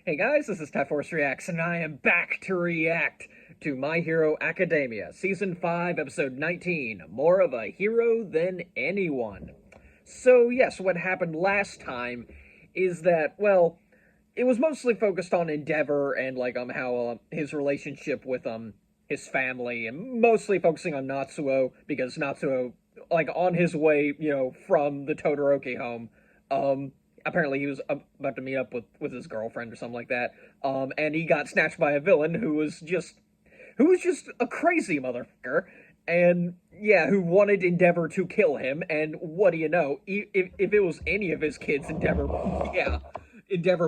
Hey guys, this is Force Reacts, and I am back to react to My Hero Academia, Season 5, Episode 19, More of a Hero Than Anyone. So yes, what happened last time is that, well, it was mostly focused on Endeavor and, like, how, his relationship with, his family, and mostly focusing on Natsuo, because Natsuo, like, on his way, from the Todoroki home, apparently he was about to meet up with his girlfriend or something like that. And he got snatched by a villain who was just a crazy motherfucker, and yeah, who wanted Endeavor to kill him. And what do you know? If it was any of his kids, Endeavor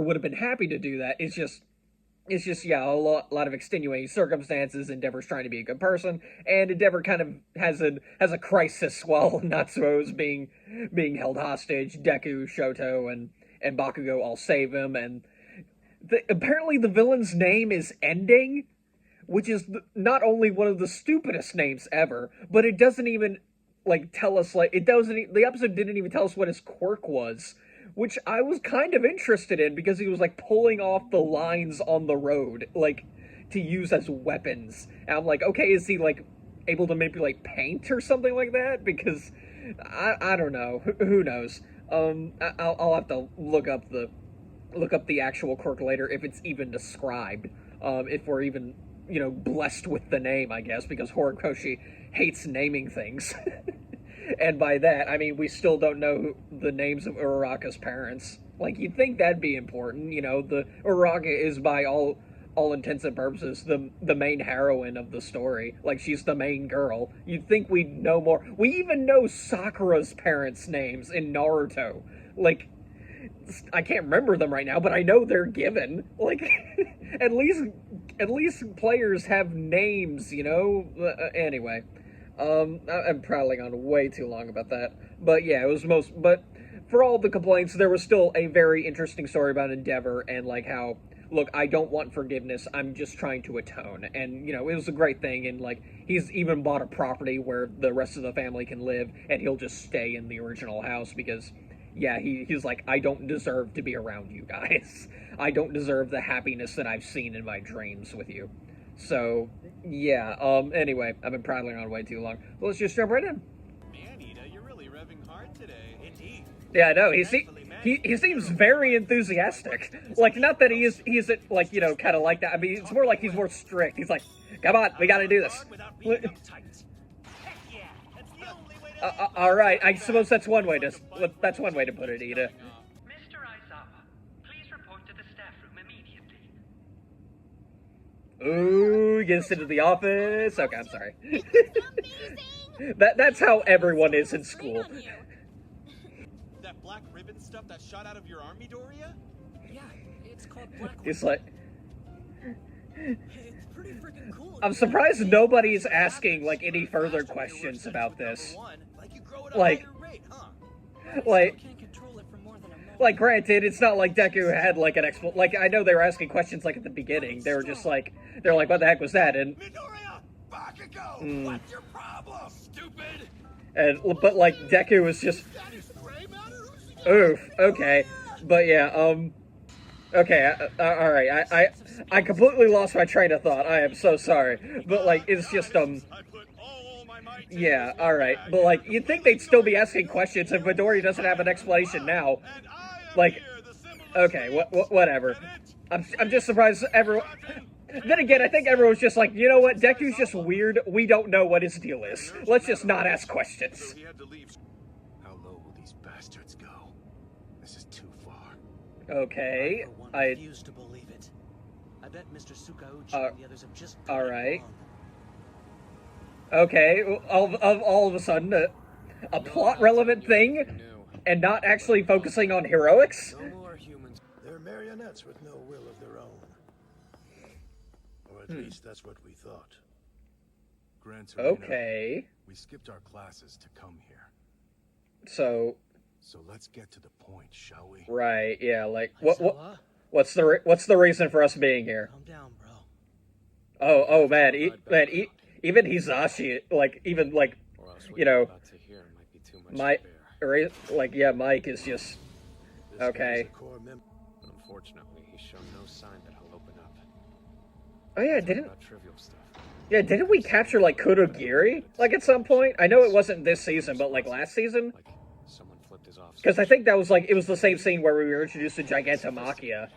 would have been happy to do that. It's just yeah, a lot of extenuating circumstances. Endeavor's trying to be a good person, and Endeavor kind of has a crisis while Natsuo's being held hostage. Deku, Shoto, and Bakugo all save him, and apparently the villain's name is Ending, which is not only one of the stupidest names ever, but it doesn't even tell us the episode didn't even tell us what his quirk was, which I was kind of interested in because he was pulling off the lines on the road to use as weapons. And I'm like, okay, is he able to manipulate paint or something like that? Because I don't know. Who knows? I'll have to look up the actual quirk later if it's even described. If we're even blessed with the name, I guess, because Horikoshi hates naming things. And by that, I mean, we still don't know the names of Uraraka's parents. You'd think that'd be important, the Uraraka is, by all intents and purposes, the main heroine of the story. She's the main girl. You'd think we'd know more. We even know Sakura's parents' names in Naruto. I can't remember them right now, but I know they're given. At least players have names, anyway. I'm prattling on way too long about that. But yeah, but for all the complaints, there was still a very interesting story about Endeavor and how, look, I don't want forgiveness, I'm just trying to atone. And, it was a great thing, and he's even bought a property where the rest of the family can live, and he'll just stay in the original house because, yeah, he's like, I don't deserve to be around you guys. I don't deserve the happiness that I've seen in my dreams with you. So, yeah, anyway, I've been prattling on way too long. So let's just jump right in. Man, Ida, you're really revving hard today. Indeed. Yeah, I know, he seems very enthusiastic. Not that he isn't, kind of like that. I mean, it's more like he's more strict. He's like, come on, we gotta do this. Alright, I suppose that's one way to put it, Ida. Mr. Aizawa, please report to the staff room immediately. Ooh, gets into the office. Okay, I'm sorry. That's how everyone is in school. That black ribbon stuff that shot out of your army, Doria? Yeah, it's called black. It's It's pretty freaking cool. I'm surprised nobody's asking any further questions about this. Granted, it's not like Deku had an I know they were asking questions at the beginning. They were just what the heck was that? And Midoriya! Bakugo! What's your problem, stupid? But Deku was just oof. Okay, but yeah. Okay. All right. I completely lost my train of thought. I am so sorry. But it's just yeah. All right. But you'd think they'd still be asking questions if Midori doesn't have an explanation now. Okay, whatever. I'm just surprised everyone. Then again, I think everyone's just you know what? Deku's just weird. We don't know what his deal is. Let's just not ask questions. How low will these bastards go? This is too far. Okay, I refuse to believe it. I bet Mr. Sukauchi and the others have just all right. Okay, all of a sudden, a plot-relevant thing, and not actually focusing on heroics? No more humans. They're marionettes with no will of their own. Or at least that's what we thought. Okay. We skipped our classes to come here. So let's get to the point, shall we? Right, yeah, what's the reason for us being here? Calm down, bro. Oh man, even Hisashi, Mike is just okay. Unfortunately, he He's shown no sign that he'll open up. Oh yeah, Talk about trivial stuff. didn't we capture like Kurogiri like at some point? I know it wasn't this season, but like last season, Like someone flipped his off. because I think that was like it was the same scene where we were introduced to Gigantomachia.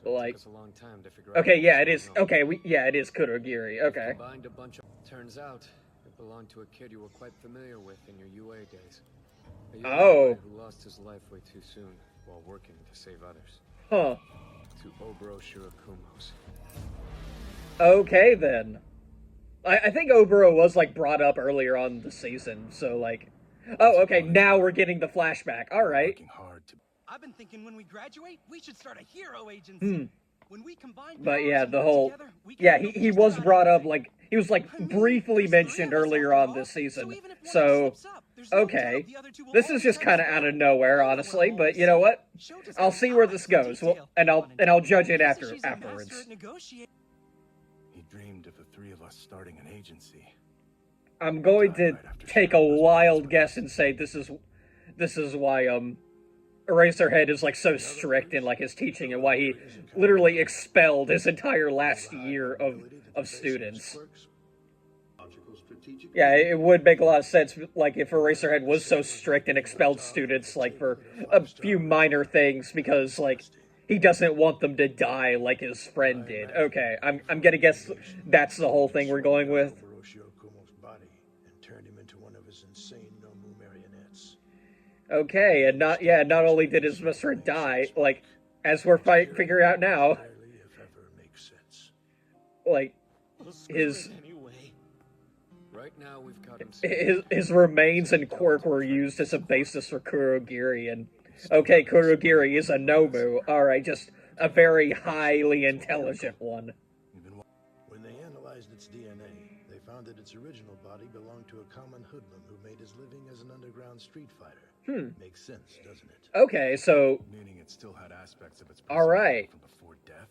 So Like, it took us a long time to figure out okay, what yeah, was it is. going on. Okay, yeah, it is Kurogiri. Okay. Combined a bunch of. Turns out it belonged to a kid you were quite familiar with in your UA days. A young Oh. boy who lost his life way too soon while working to save others. Huh. To Oboro Shirakumo's. Okay then. I think Oboro was like brought up earlier on the season, so like. Oh, okay. Now we're getting the flashback. All right. Working hard to. I've been thinking when we graduate, we should start a hero agency. When we combine But powers yeah, and the work whole. together, we can Yeah, handle he just was about brought up anything. like he was like I mean, briefly there's three mentioned of us earlier after on all, this season. so even if one So slips up, there's no okay, doubt the other two will this is always just have kind of us out of covered. nowhere, Everyone honestly. will But always you know say, what? "Show just I'll how see where this talented goes. detail." Well, and I'll judge it She says she's a master afterwards. at negotiating. He dreamed of the three of us starting an agency. I'm going to Right after take a Sharon was wild born. guess and say this is why Eraserhead is like so strict in like his teaching and why he literally expelled his entire last year of students. Yeah, it would make a lot of sense like if Eraserhead was so strict and expelled students like for a few minor things because like he doesn't want them to die like his friend did. Okay, I'm gonna guess that's the whole thing we're going with. Kumo's body and turned him into one of his insane Nomu marionettes. Okay, and not only did his best friend die, like as we're figuring out now, Rarely, if ever, makes sense. like We'll screw his it anyway. Right now we've got him. his remains and quirk were used as a basis for Kurogiri, and okay, Kurogiri is a Nomu. All right, just a very highly intelligent one. When they analyzed its DNA, they found that its original body belonged to a common hoodlum who made his living as an underground street fighter. Makes sense, doesn't it? Okay, so Meaning it still had aspects of its all right, from before death.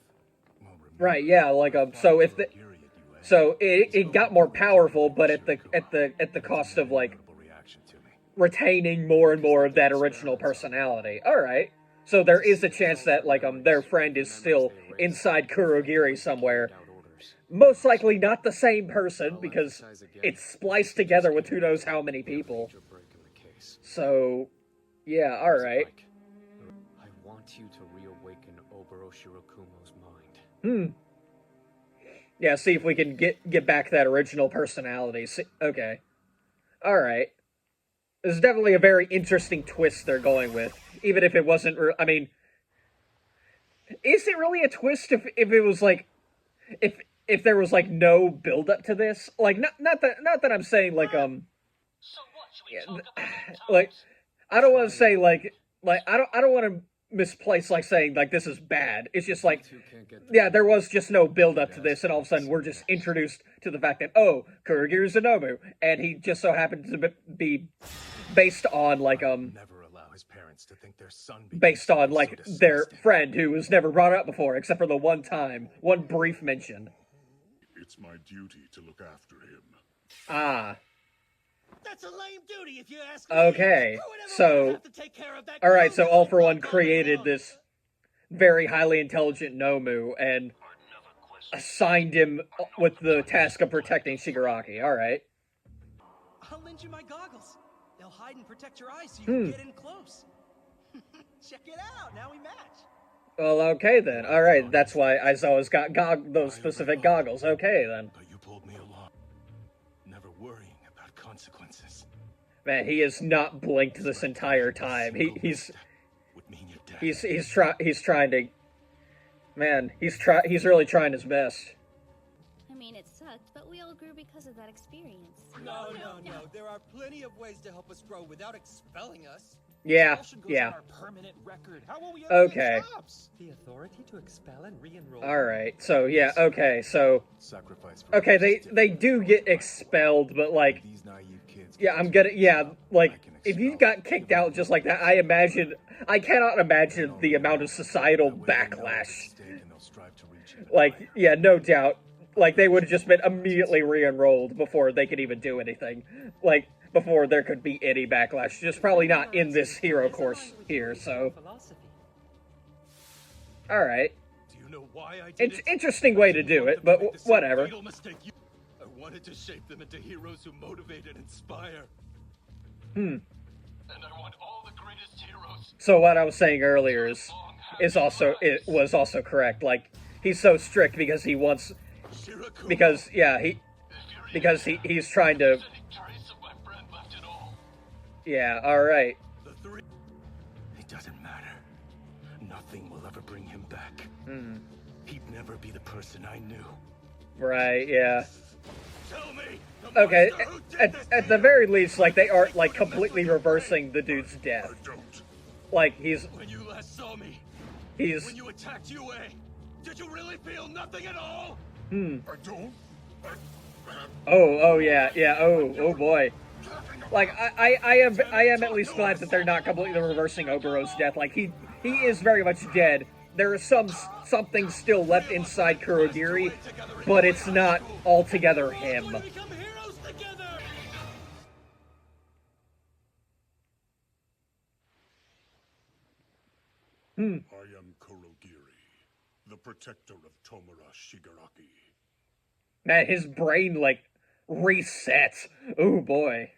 Well, remember, right, yeah, like so if the Kurogiri at UA. so it got more powerful, but at the cost of like Notable reaction to me. retaining more and more of that original personality. All right. So there is a chance that like their friend is still inside Kurogiri somewhere. Without orders. Most likely not the same person because it's spliced together with who knows how many people. Major break in the case. So yeah, all right. Mike, I want you to reawaken Oboro Shirakumo's mind. Yeah, see if we can get back that original personality. See, okay. All right. This is definitely a very interesting twist they're going with, even if it wasn't. I mean, is it really a twist if it was like, if there was like no build up to this? Like, not that I'm saying like So what, should we yeah, talk about the like times? I don't want to say like I don't want to misplace like saying like this is bad. It's just like Two can't get yeah, there was just no build up to this, and all of a sudden we're just introduced to the fact that oh, Kurogiri's a Nomu, and he just so happened to be based on like never allow his parents to think their son based on so like disgusting. their friend who was never brought up before, except for the one time, one brief mention. It's my duty to look after him. Ah, That's a lame duty, if you ask me. okay. Who would ever So, wanna have to take care of that all right. So grown All for man One on created alone? this very highly intelligent Nomu and Another question. assigned him with the task of protecting Shigaraki. All right. I'll lend you my goggles. They'll hide and protect your eyes so you can get in close. Check it out. Now we match. Well, okay then. All right. That's why Aizawa's got those specific goggles. Okay then. But you pulled me along, never worrying about consequences. Man, he has not blinked this entire time. He's Would mean your death. he's trying to. Man, he's really trying his best. I mean, it sucked, but we all grew because of that experience. No. There are plenty of ways to help us grow without expelling us. Yeah, Expulsion goes yeah. on our permanent record. How will we Okay. get stops? The authority to expel and re-enroll. All right. So yeah. Okay. So Sacrifice for okay. others They do get expelled, but like These naive kids. yeah, I'm gonna yeah like if you got kicked out just like that, I cannot imagine the amount of societal backlash. Like yeah, no doubt. Like they would have just been immediately re-enrolled before they could even do anything. Like before there could be any backlash. Just probably not in this hero course here. So Philosophy. all right. know why I did it. Interesting way to do it, but whatever. I wanted to shape them into heroes who motivate and inspire. And I want all the greatest heroes. So what I was saying earlier was also correct. Like, he's so strict because he wants, because he's trying to. Yeah. All right. It doesn't matter. Nothing will ever bring him back. He'd never be the person I knew. Right. Yeah. Tell me. Okay. At the very least, like, they aren't like completely reversing the dude's death. I don't. Like, he's. When you last saw me. He's. When you attacked UA, did you really feel nothing at all? I don't. Oh yeah. Oh boy. Like, I am at least glad that they're not completely reversing Obero's death. Like, he is very much dead. There is something still left inside Kurogiri, but it's not altogether him. Become heroes together. I am Kurogiri, the protector of Tomura Shigaraki. Man, his brain, like, resets. Oh boy.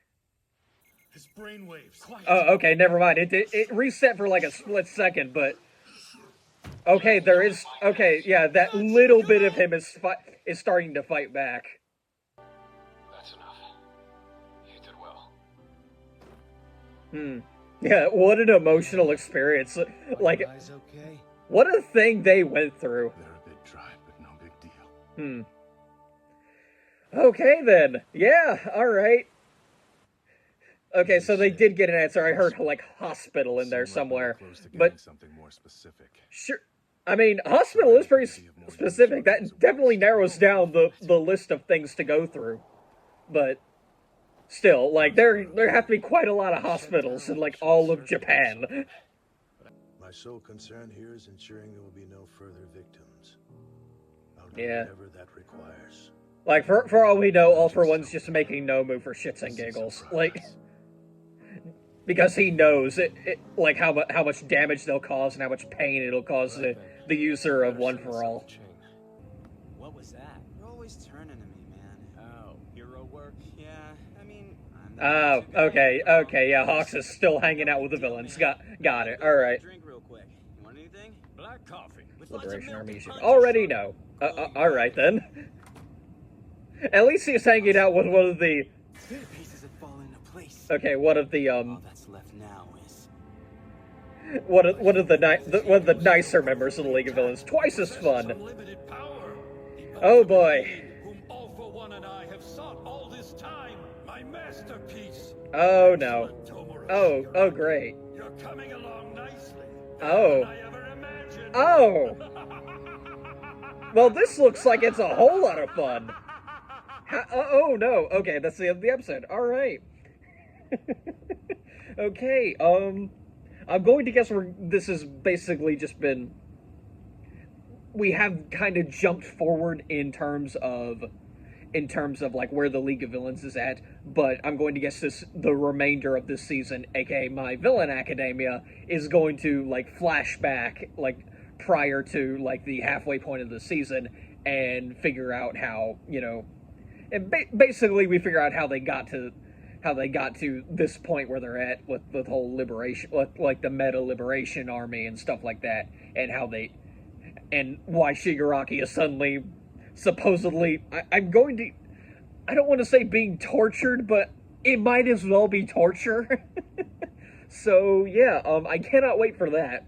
His brainwaves. Oh, okay, never mind. It reset for like a split second, but okay, there is yeah, that little bit of him is starting to fight back. That's enough. You did well. Yeah, what an emotional experience. Like, Guys, okay? what a thing they went through. They're a big tribe, but no big deal. Okay then. Yeah, alright. Okay, so they did get an answer. I heard, like, hospital in there somewhere. But, Something more specific. sure. I mean, hospital is pretty specific. That definitely narrows down the list of things to go through. But, still, like, there have to be quite a lot of hospitals in, like, all of Japan. My sole concern here is ensuring there will be no further victims. I'll do Yeah. whatever that requires. Like, for all we know, All For One's just making Nomu for shits and giggles. Like, because he knows like how much damage they'll cause and how much pain it'll cause the user of One For All. What was that? You're always turning to me, man. Oh, hero work? Yeah, I mean, I'm Oh, okay, yeah, Hawks is still hanging out with the villains. Got it. All right. Drink real quick. You want anything? Black coffee. With lots of Liberation milk Army and should punch. already know. All right then. At least he's hanging out with one of the. Pieces have fallen into place. Okay, one of the All that's left now is one of the nicer members of the League of Villains. Twice as fun. Unlimited power. Oh boy. Whom All For One and I have sought all this time. My masterpiece. Oh no. Tomura Oh Shigaraki. great. You're coming along nicely. Oh. Than I ever imagined. Oh. Well, this looks like it's a whole lot of fun. Oh no. Okay, that's the end of the episode. All right. Okay. I'm going to guess this has basically just been. We have kind of jumped forward in terms of like where the League of Villains is at, but I'm going to guess the remainder of this season, aka My Villain Academia, is going to like flashback like prior to like the halfway point of the season and figure out how, you know, and basically we figure out how they got to this point where they're at with the whole liberation, like the meta liberation army and stuff like that, and how they, and why Shigaraki is suddenly, supposedly, I don't want to say being tortured, but it might as well be torture. So yeah, I cannot wait for that,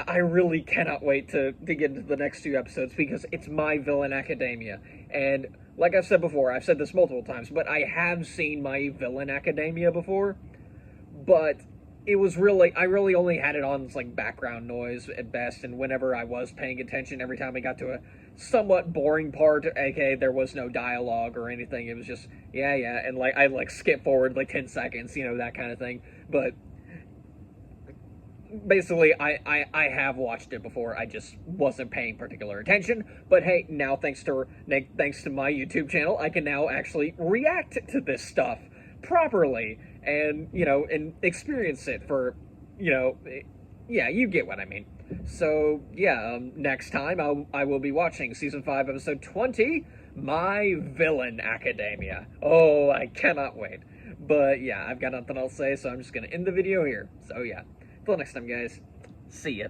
I really cannot wait to get into the next two episodes because it's My Villain Academia. And like I've said before, I've said this multiple times, but I have seen My Villain Academia before, but I really only had it on as like background noise at best, and whenever I was paying attention, every time I got to a somewhat boring part, aka there was no dialogue or anything, it was just, yeah, and like I like skip forward like 10 seconds, you know, that kind of thing. But basically, I have watched it before. I just wasn't paying particular attention. But hey, now thanks to my YouTube channel, I can now actually react to this stuff properly and, you know, and experience it for, you know, yeah, you get what I mean. So, yeah, next time I will be watching Season 5, Episode 20, My Villain Academia. Oh, I cannot wait. But, yeah, I've got nothing else to say, so I'm just going to end the video here. So, yeah, until next time, guys, see ya.